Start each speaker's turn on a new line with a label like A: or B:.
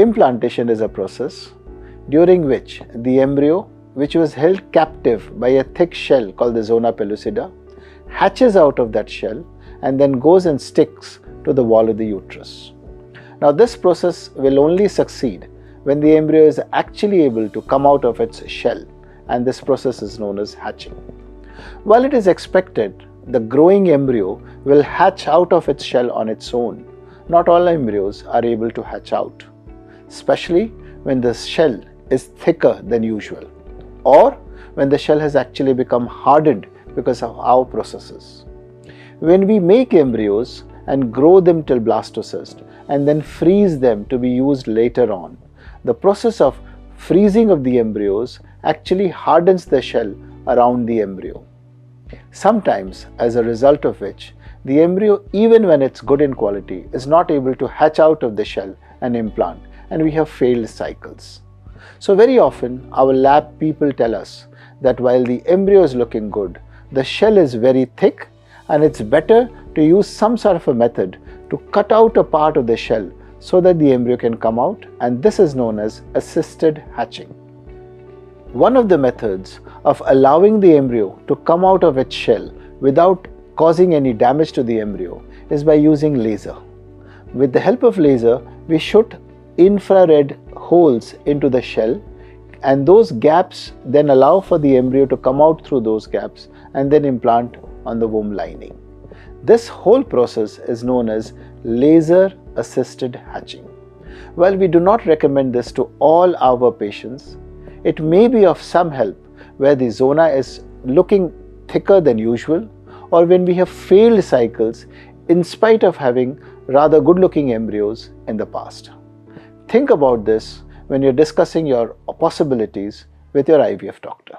A: Implantation is a process during which the embryo, which was held captive by a thick shell called the zona pellucida, hatches out of that shell and then goes and sticks to the wall of the uterus. Now this process will only succeed when the embryo is actually able to come out of its shell, and this process is known as hatching. While it is expected the growing embryo will hatch out of its shell on its own, not all embryos are able to hatch out, especially when the shell is thicker than usual, or when the shell has actually become hardened because of our processes. When we make embryos and grow them till blastocyst and then freeze them to be used later on, the process of freezing of the embryos actually hardens the shell around the embryo. Sometimes, as a result of which, the embryo, even when it's good in quality, is not able to hatch out of the shell and implant, and we have failed cycles. So very often our lab people tell us that while the embryo is looking good, the shell is very thick, and it's better to use some sort of a method to cut out a part of the shell so that the embryo can come out, and this is known as assisted hatching. One of the methods of allowing the embryo to come out of its shell without causing any damage to the embryo is by using laser. With the help of laser, we shoot infrared holes into the shell, and those gaps then allow for the embryo to come out through those gaps and then implant on the womb lining. This whole process is known as laser assisted hatching. While we do not recommend this to all our patients, it may be of some help where the zona is looking thicker than usual, or when we have failed cycles in spite of having rather good looking embryos in the past. Think about this when you're discussing your possibilities with your IVF doctor.